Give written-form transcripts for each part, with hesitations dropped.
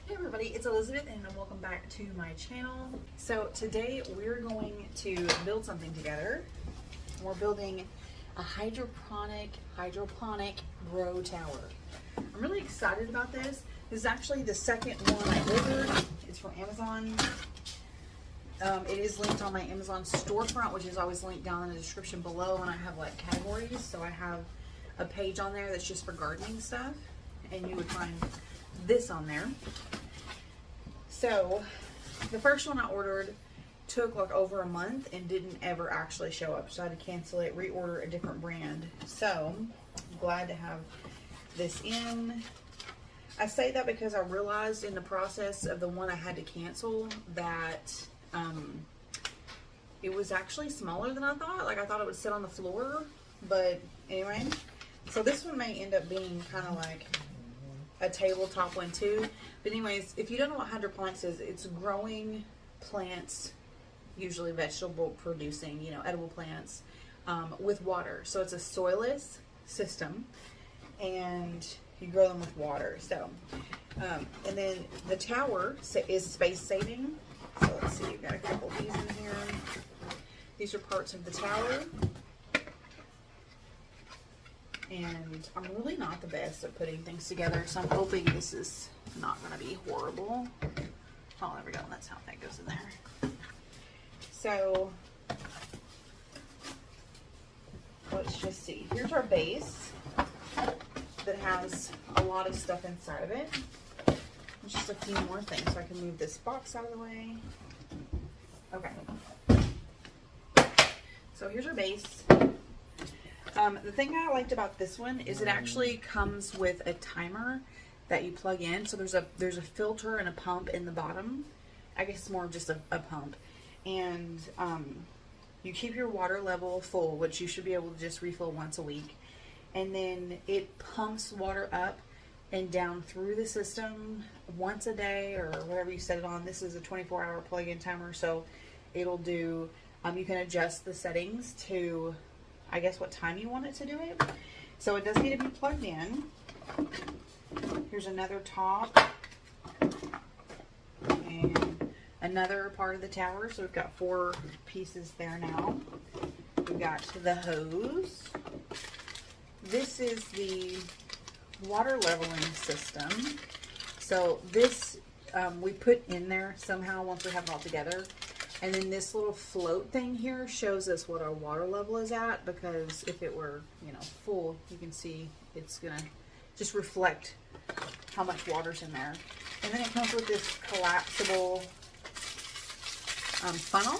Hey everybody, it's Elizabeth and welcome back to my channel. So today we're going to build something together. We're building a hydroponic grow tower. I'm really excited about this. This is actually the second one I ordered. It's from Amazon. It is linked on my Amazon storefront, which is always linked down in the description below, and I have like categories. So I have a page on there that's just for gardening stuff, and you would find this on there. So the first one I ordered took like over a month and didn't ever actually show up, so I had to cancel it, reorder a different brand. So I'm glad to have this in. I say that because I realized in the process of the one I had to cancel that it was actually smaller than I thought. Like I thought it would sit on the floor, but anyway. So this one may end up being kind of like a tabletop one too. But anyways, if you don't know what hydroponics is, it's growing plants, usually vegetable producing, you know, edible plants, with water. So it's a soilless system and you grow them with water. So, and then the tower is space saving. So let's see, you've got a couple of these in here. These are parts of the tower. And I'm really not the best at putting things together, so I'm hoping this is not going to be horrible. Oh, there we go. That's how that goes in there. So let's just see. Here's our base that has a lot of stuff inside of it. Just a few more things, so I can move this box out of the way. Okay. So here's our base. The thing I liked about this one is it actually comes with a timer that you plug in. So there's a filter and a pump in the bottom. I guess it's more of just a pump. And you keep your water level full, which you should be able to just refill once a week. And then it pumps water up and down through the system once a day or whatever you set it on. This is a 24-hour plug-in timer, so it'll do, you can adjust the settings to, I guess, what time you want it to do it. So it does need to be plugged in. Here's another top and another part of the tower. So we've got 4 pieces there now. We've got the hose. This is the water leveling system. So this we put in there somehow once we have it all together. And then this little float thing here shows us what our water level is at, because if it were, you know, full, you can see it's gonna just reflect how much water's in there. And then it comes with this collapsible funnel,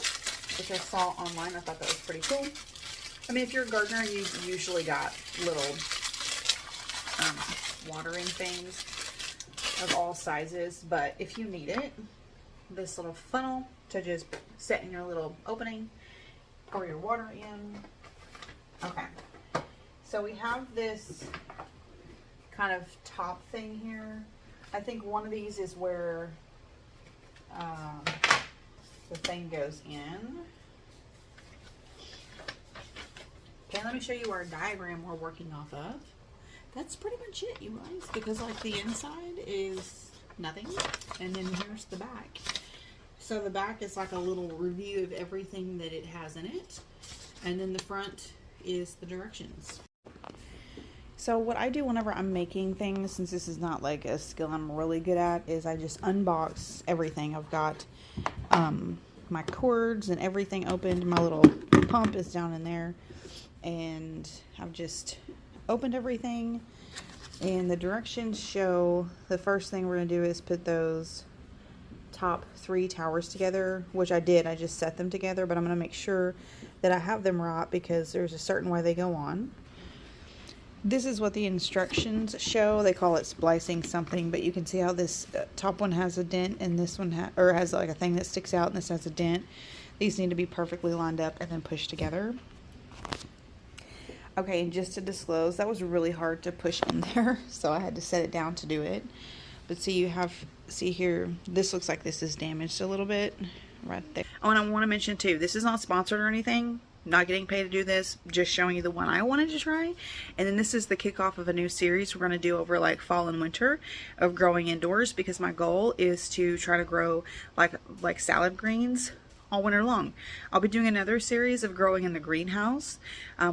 which I saw online. I thought that was pretty cool. I mean, if you're a gardener, you've usually got little watering things of all sizes, but if you need it, this little funnel to just set in your little opening, pour your water in. Okay, so we have this kind of top thing here. I think one of these is where the thing goes in. Okay, let me show you our diagram we're working off of. That's pretty much it, you guys, because like the inside is nothing, and then here's the back. So the back is like a little review of everything that it has in it. And then the front is the directions. So what I do whenever I'm making things, since this is not like a skill I'm really good at, is I just unbox everything. I've got my cords and everything opened. My little pump is down in there. And I've just opened everything. And the directions show the first thing we're going to do is put those top 3 towers together, which I did. I just set them together, but I'm going to make sure that I have them right because there's a certain way they go on. This is what the instructions show. They call it splicing something, but you can see how this top one has a dent and this one has like a thing that sticks out, and this has a dent. These need to be perfectly lined up and then pushed together. Okay, and just to disclose, that was really hard to push in there, so I had to set it down to do it. But see, see here, this looks like this is damaged a little bit right there. Oh, and I want to mention too, this is not sponsored or anything. not getting paid to do this, just showing you the one I wanted to try. And then this is the kickoff of a new series we're going to do over like fall and winter of growing indoors, because my goal is to try to grow like salad greens all winter long. I'll be doing another series of growing in the greenhouse,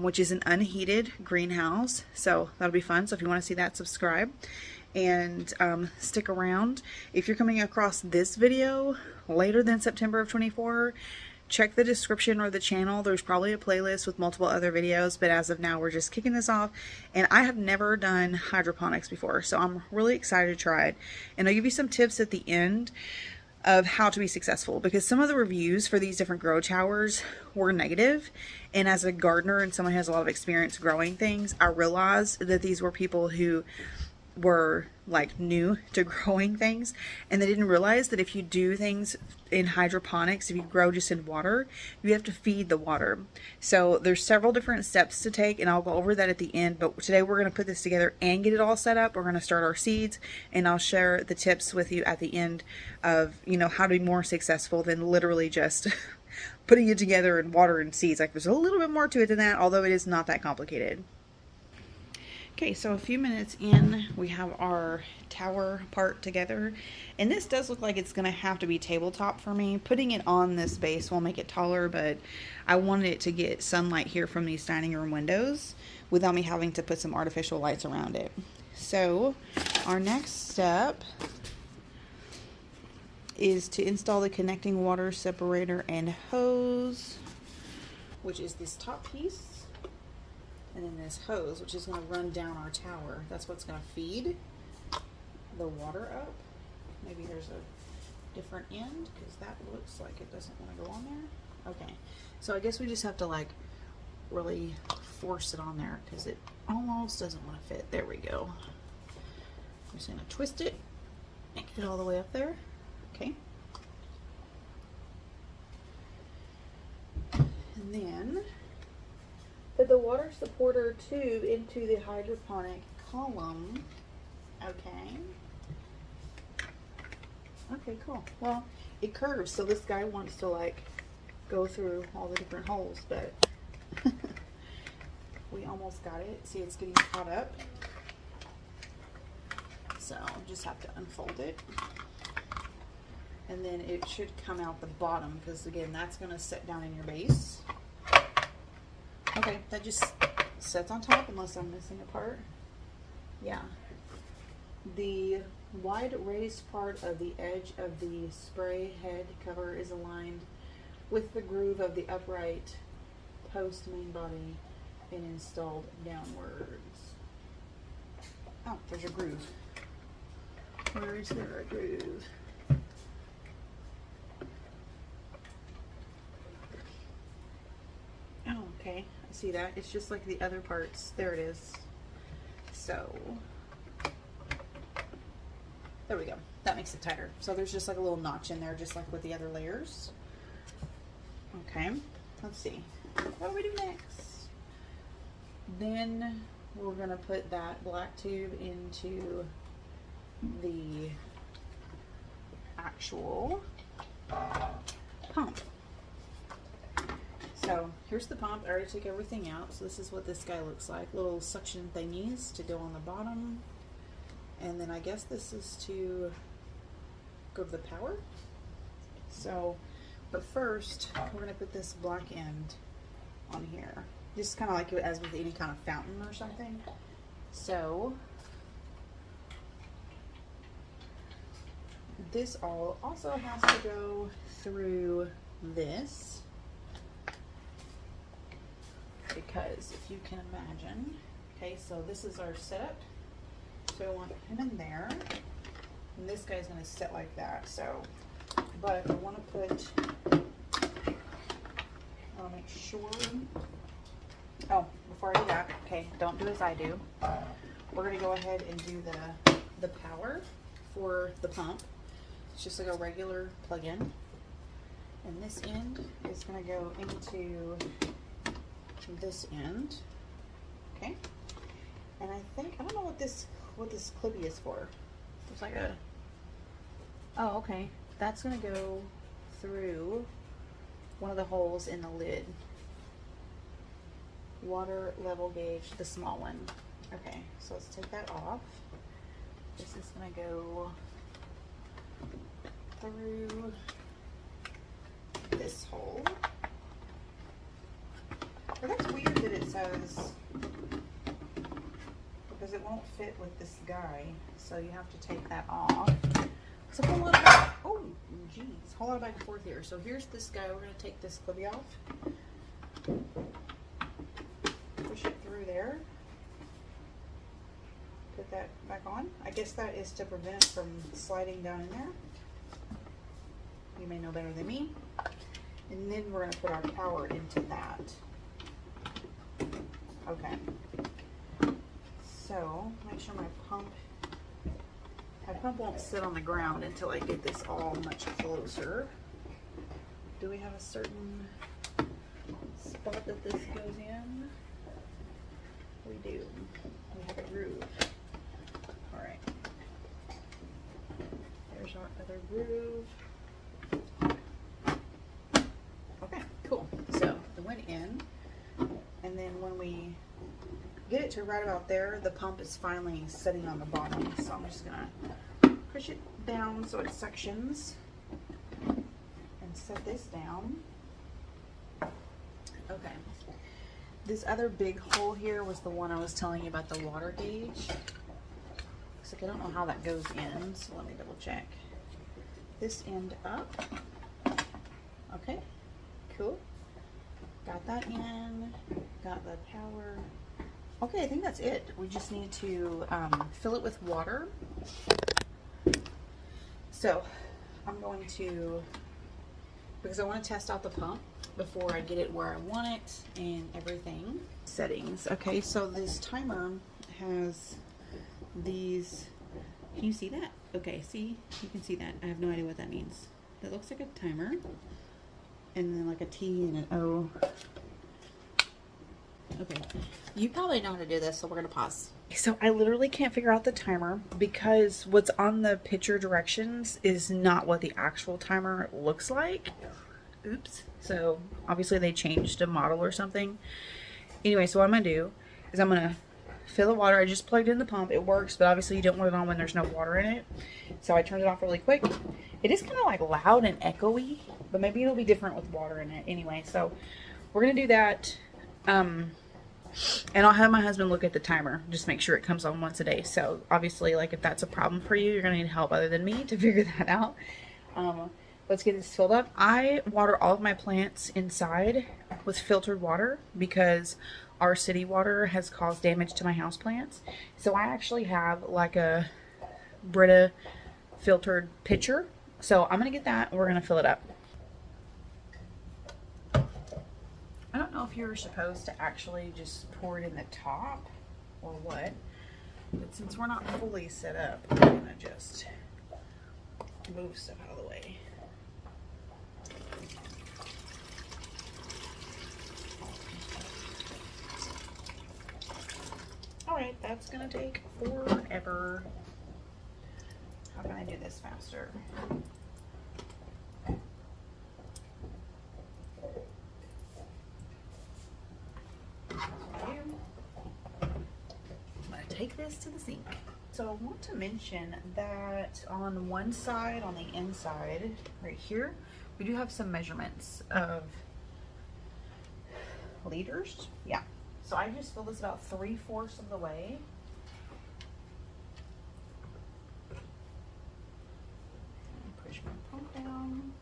which is an unheated greenhouse, so that'll be fun. So if you want to see that, subscribe and stick around. If you're coming across this video later than September of 24, check the description or the channel. There's probably a playlist with multiple other videos, but as of now, we're just kicking this off. And I have never done hydroponics before, so I'm really excited to try it. And I'll give you some tips at the end of how to be successful, because some of the reviews for these different grow towers were negative. And as a gardener and someone who has a lot of experience growing things, I realized that these were people who were like new to growing things, and they didn't realize that if you do things in hydroponics, if you grow just in water, you have to feed the water. So there's several different steps to take, and I'll go over that at the end. But today we're going to put this together and get it all set up. We're going to start our seeds, and I'll share the tips with you at the end of, you know, how to be more successful than literally just putting it together and water and seeds. Like, there's a little bit more to it than that, although it is not that complicated. Okay, so a few minutes in, we have our tower part together, and this does look like it's going to have to be tabletop for me. Putting it on this base will make it taller, but I wanted it to get sunlight here from these dining room windows without me having to put some artificial lights around it. So our next step is to install the connecting water separator and hose, which is this top piece. And then this hose, which is going to run down our tower. That's what's going to feed the water up. Maybe there's a different end, because that looks like it doesn't want to go on there. Okay, so I guess we just have to like really force it on there, because it almost doesn't want to fit. There we go. I'm just going to twist it and get it all the way up there. Okay. And then put the water supporter tube into the hydroponic column. Okay. Okay, cool. Well, it curves, so this guy wants to like go through all the different holes, but we almost got it. See, it's getting caught up. So just have to unfold it. And then it should come out the bottom, because again, that's going to set down in your base. Okay, that just sets on top unless I'm missing a part. Yeah. The wide raised part of the edge of the spray head cover is aligned with the groove of the upright post main body and installed downwards. Oh, there's a groove. Where is there a groove? Oh, okay. I see that. It's just like the other parts. There it is. So, there we go. That makes it tighter. So there's just like a little notch in there, just like with the other layers. Okay. Let's see. What do we do next? Then we're going to put that black tube into the actual pump. So here's the pump. I already took everything out. So this is what this guy looks like. Little suction thingies to go on the bottom. And then I guess this is to go to the power. So, but first we're going to put this black end on here. Just kind of like as with any kind of fountain or something. So this also has to go through this. Because if you can imagine, okay, so this is our setup. So I want him in there, and this guy's going to sit like that. So, but I want to put, I want to make sure, oh, before I do that, okay, don't do as I do. We're going to go ahead and do the power for the pump. It's just like a regular plug-in. And this end is going to go into this end, okay, and I don't know what this clippy is for. It's like a, oh, okay, that's gonna go through one of the holes in the lid. water level gauge, the small one. Okay, so let's take that off. This is gonna go through this hole. But that's weird that it says, because it won't fit with this guy, so you have to take that off. So a whole lot of, oh geez, whole lot of back and forth here. So here's this guy. We're gonna take this clippy off, push it through there, put that back on. I guess that is to prevent it from sliding down in there. You may know better than me. And then we're gonna put our power into that. Okay. So make sure my pump won't sit on the ground until I get this all much closer. Do we have a certain spot that this goes in? We do. We have a groove. All right. There's our other groove. Okay, cool. So it went in, and then when we get it to right about there, the pump is finally sitting on the bottom. So I'm just gonna push it down so it sections and set this down. Okay. This other big hole here was the one I was telling you about, the water gauge. Looks like I don't know how that goes in, so let me double check. This end up. Okay, cool. Got that in, got the power. Okay, I think that's it. We just need to fill it with water. So I'm going to, because I want to test out the pump before I get it where I want it and everything. Settings. Okay, so this timer has these, can you see that? Okay, see, you can see that. I have no idea what that means. That looks like a timer, and then like a T and an O. Okay, you probably know how to do this, so we're gonna pause. So I literally can't figure out the timer because what's on the picture directions is not what the actual timer looks like. Oops. So obviously they changed a model or something. Anyway, so what I'm gonna do is I'm gonna fill the water. I just plugged in the pump. It works, but obviously you don't want it on when there's no water in it. So I turned it off really quick. It is kind of like loud and echoey, but maybe it'll be different with water in it. Anyway, so we're gonna do that. And I'll have my husband look at the timer, just make sure it comes on once a day. So obviously, like, if that's a problem for you, you're gonna need help other than me to figure that out. Let's get this filled up. I water all of my plants inside with filtered water because our city water has caused damage to my house plants. So I actually have like a Brita filtered pitcher. So I'm gonna get that and we're gonna fill it up. I don't know if you're supposed to actually just pour it in the top or what, but since we're not fully set up, I'm gonna just move stuff out of the way. All right, that's gonna take forever. How can I do this faster? Take this to the sink. So I want to mention that on one side, on the inside, right here, we do have some measurements of liters. Yeah. So I just filled this about 3/4 of the way. Push my pump down.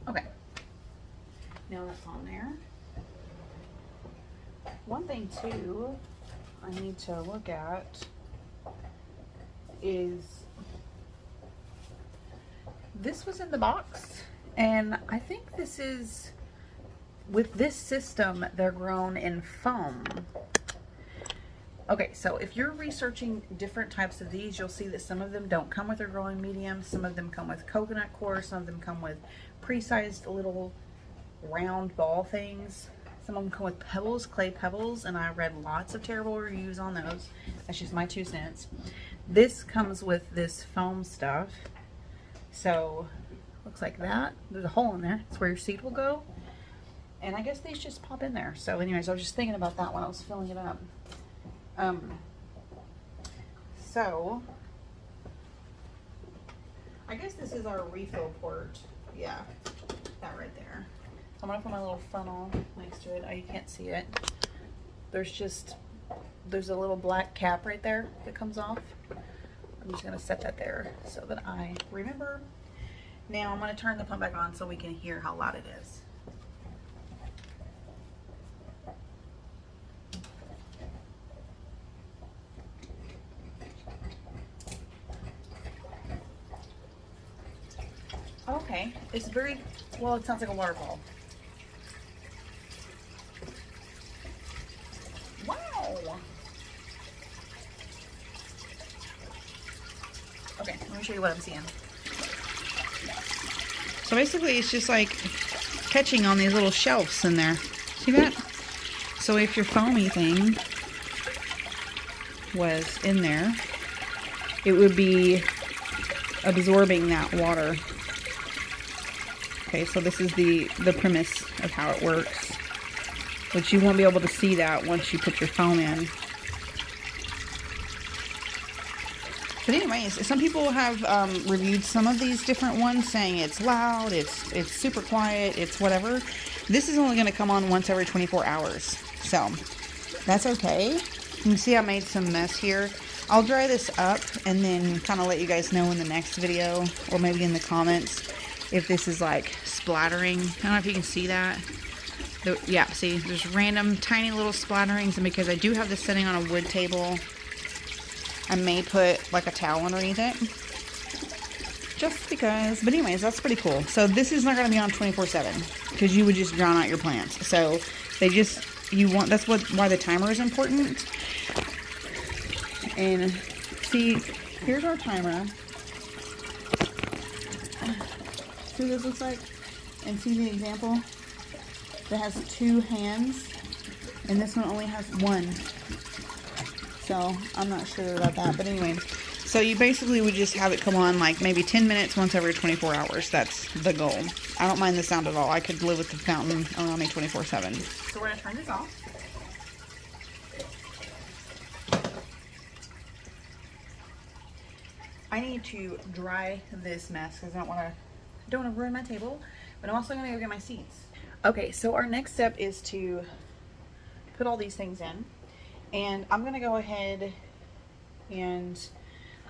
Okay. Now that's on there. One thing too I need to look at is this was in the box, and I think this is, with this system, they're grown in foam. Okay, so if you're researching different types of these, you'll see that some of them don't come with a growing medium, some of them come with coconut coir, some of them come with pre-sized little round ball things. Some of them come with pebbles, clay pebbles, and I read lots of terrible reviews on those. That's just my 2 cents. This comes with this foam stuff. So Looks like that. There's a hole in there. That's where your seed will go. And I guess these just pop in there. So anyways, I was just thinking about that when I was filling it up. So I guess this is our refill port. Yeah, that right there. So I'm gonna put my little funnel next to it. Oh, you can't see it. There's a little black cap right there that comes off. I'm just gonna set that there so that I remember. Now I'm gonna turn the pump back on so we can hear how loud it is. Okay, it's very, well, it sounds like a waterfall. Wow. Okay, let me show you what I'm seeing. So basically it's just like catching on these little shelves in there. See that? So if your foamy thing was in there, it would be absorbing that water. Okay, so this is the premise of how it works. But you won't be able to see that once you put your foam in. But anyways, some people have reviewed some of these different ones saying it's loud, it's super quiet, it's whatever. This is only going to come on once every 24 hours. So that's okay. You can see I made some mess here. I'll dry this up and then kind of let you guys know in the next video or maybe in the comments if this is like splattering. I don't know if you can see that. Yeah, see, there's random tiny little splatterings, and because I do have this sitting on a wood table, I may put like a towel underneath it. Just because. But anyways, that's pretty cool. So this is not going to be on 24/7 because you would just drown out your plants. So they just, that's why the timer is important. And see, here's our timer. See what this looks like? And see the example? That has 2 hands, and this one only has 1. So I'm not sure about that, but anyway. So you basically would just have it come on like maybe 10 minutes once every 24 hours. That's the goal. I don't mind the sound at all. I could live with the fountain around me 24/7. So we're gonna turn this off. I need to dry this mess because I don't want to ruin my table, but I'm also gonna go get my seeds. Okay, so our next step is to put all these things in, and I'm gonna go ahead and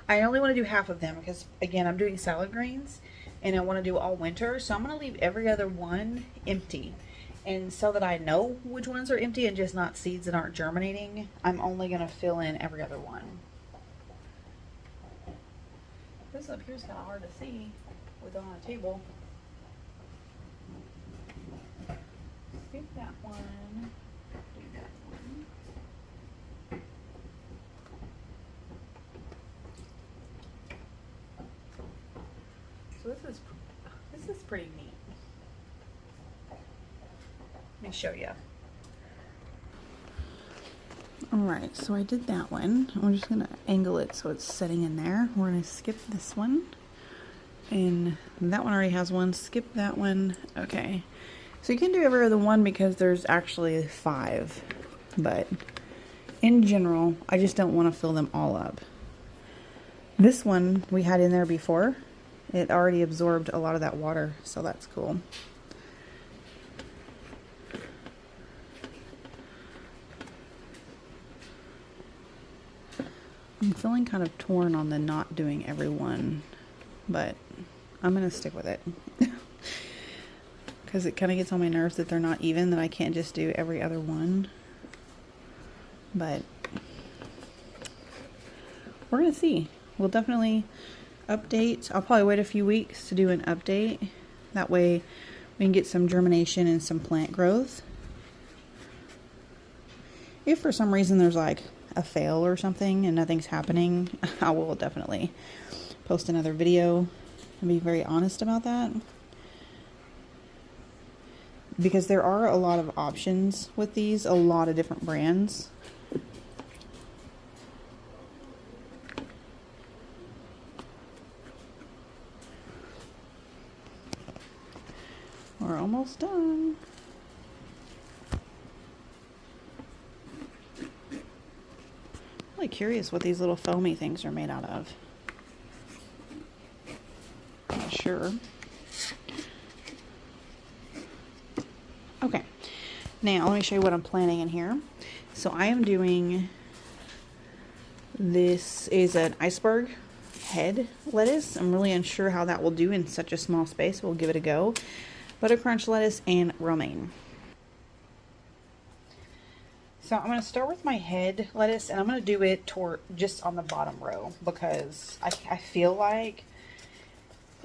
I only want to do half of them because again I'm doing salad greens and I want to do all winter, so I'm gonna leave every other one empty, and so that I know which ones are empty and just not seeds that aren't germinating, I'm only gonna fill in every other one. This up here is kind of hard to see with it on a table. Skip that one. Do that one. So this is pretty neat. Let me show you. Alright, so I did that one. I'm just going to angle it so it's sitting in there. We're going to skip this one. And that one already has one. Skip that one. Okay. So you can do every other one because there's actually 5. But in general, I just don't want to fill them all up. This one we had in there before. It already absorbed a lot of that water, so that's cool. I'm feeling kind of torn on the not doing every one, but I'm going to stick with it. Because it kind of gets on my nerves that they're not even, that I can't just do every other one. But we're going to see. We'll definitely update. I'll probably wait a few weeks to do an update. That way we can get some germination and some plant growth. If for some reason there's like a fail or something and nothing's happening, I will definitely post another video and be very honest about that. Because there are a lot of options with these, a lot of different brands. We're almost done. Really curious what these little foamy things are made out of. Not sure. Okay, now let me show you what I'm planning in here. So I am doing, this is an iceberg head lettuce. I'm really unsure how that will do in such a small space. We'll give it a go. Butter crunch lettuce and romaine. So I'm going to start with my head lettuce, and I'm going to do it just on the bottom row, because I feel like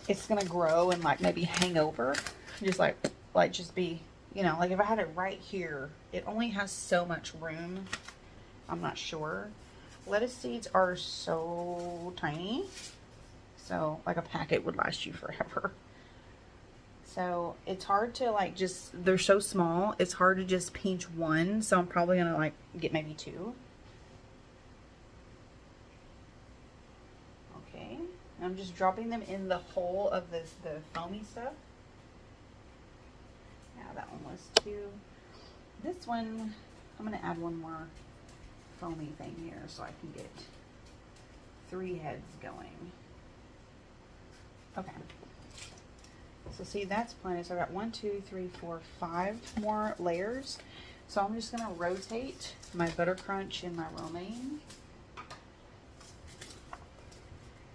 it's going to grow and like maybe hang over, just like just be, you know, like if I had it right here, it only has so much room. I'm not sure. Lettuce seeds are so tiny, so like a packet would last you forever. So it's hard to like just, they're so small, it's hard to just pinch one. So I'm probably gonna like get maybe two. Okay, I'm just dropping them in the hole of the foamy stuff. Now that one was two. This one, I'm gonna add one more foamy thing here so I can get 3 heads going. Okay. So see, that's plenty. So I got 1, 2, 3, 4, 5 more layers. So I'm just going to rotate my butter crunch and my romaine.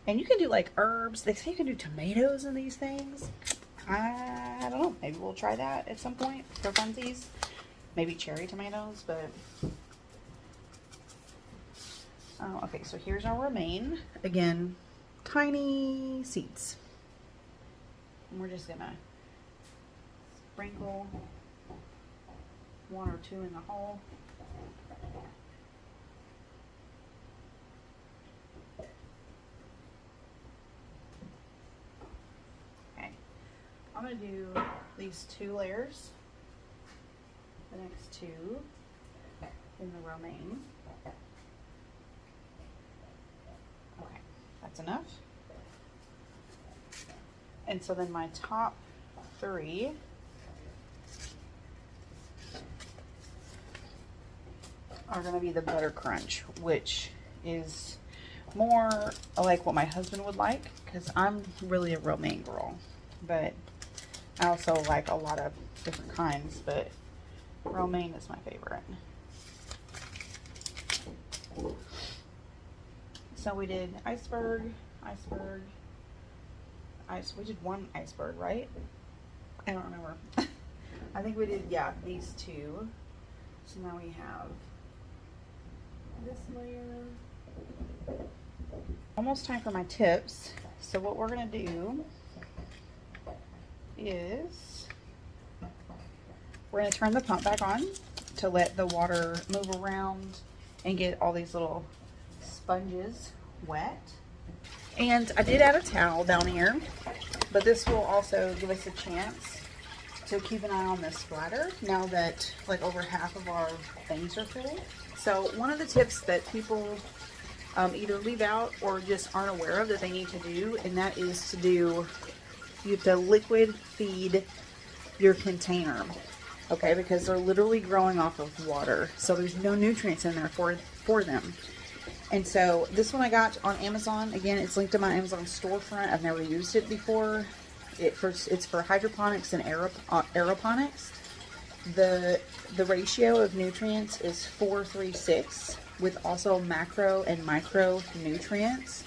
And you can do like herbs. They say you can do tomatoes in these things. I don't know. Maybe we'll try that at some point for funsies. Maybe cherry tomatoes, but... Oh, okay, so here's our romaine. Again, tiny seeds. And we're just gonna sprinkle 1 or 2 in the hole. Okay, I'm gonna do these 2 layers, the next 2 in the romaine. Okay, that's enough. And so then my top 3 are going to be the butter crunch, which is more like what my husband would like, because I'm really a romaine girl, but I also like a lot of different kinds, but romaine is my favorite. So we did iceberg, we did 1 iceberg, right? I don't remember. I think we did, yeah, these 2. So now we have this layer. Almost time for my tips. So what we're going to do is we're going to turn the pump back on to let the water move around and get all these little sponges wet. And I did add a towel down here, but this will also give us a chance to keep an eye on this splatter now that like over half of our things are full. So one of the tips that people either leave out or just aren't aware of that they need to do, and that is to do, you have to liquid feed your container, okay, because they're literally growing off of water, so there's no nutrients in there for them. And so this one I got on Amazon. Again, it's linked to my Amazon storefront. I've never used it before. It's for hydroponics and aeroponics. The ratio of nutrients is 4:3:6, with also macro and micro nutrients.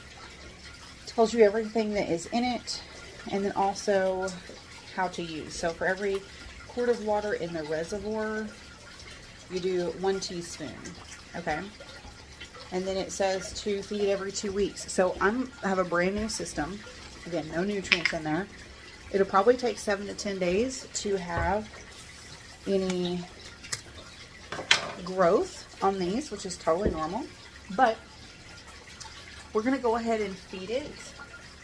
It tells you everything that is in it, and then also how to use. So for every quart of water in the reservoir, you do 1 teaspoon. Okay. And then it says to feed every 2 weeks. So I have a brand new system. Again, no nutrients in there. It'll probably take 7 to 10 days to have any growth on these, which is totally normal. But we're going to go ahead and feed it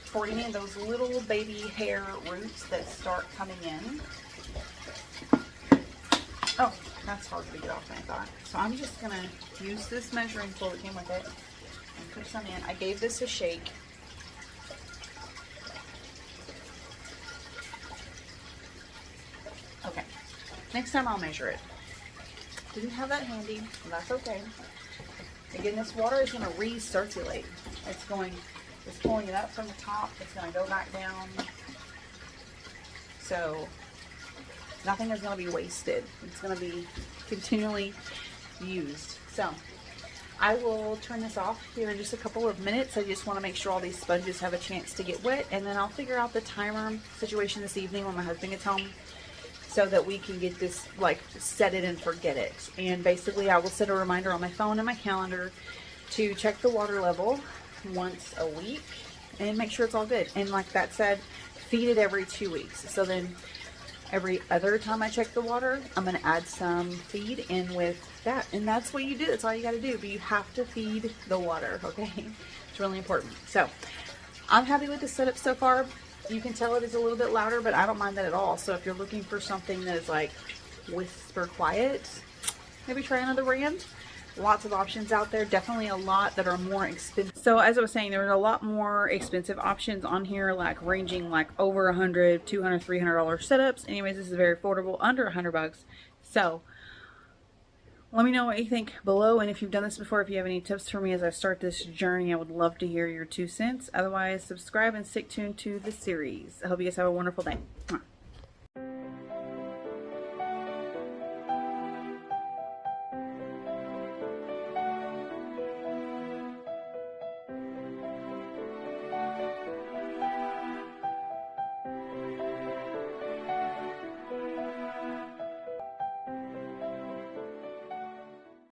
for any of those little baby hair roots that start coming in. Oh, that's harder to get off than I thought. So I'm just going to use this measuring tool that came with it and put some in. I gave this a shake. Next time I'll measure it. Didn't have that handy. That's okay. Again, this water is going to recirculate. It's pulling it up from the top. It's going to go back down. So nothing is going to be wasted. It's going to be continually used. So I will turn this off here in just a couple of minutes. I just want to make sure all these sponges have a chance to get wet, and then I'll figure out the timer situation this evening when my husband gets home, so that we can get this, like, set it and forget it. And basically I will set a reminder on my phone and my calendar to check the water level once a week and make sure it's all good. And like that said, feed it every 2 weeks. So then every other time I check the water, I'm going to add some feed in with that. And that's what you do. That's all you got to do. But you have to feed the water, okay? It's really important. So I'm happy with the setup so far. You can tell it is a little bit louder, but I don't mind that at all. So if you're looking for something that is like whisper quiet, maybe try another brand. Lots of options out there. Definitely a lot that are more expensive. So as I was saying, there are a lot more expensive options on here, like ranging like over $100, $200, $300 setups. Anyways, this is very affordable, under $100. So let me know what you think below, and if you've done this before, if you have any tips for me as I start this journey, I would love to hear your 2 cents. Otherwise, subscribe and stick tuned to the series. I hope you guys have a wonderful day.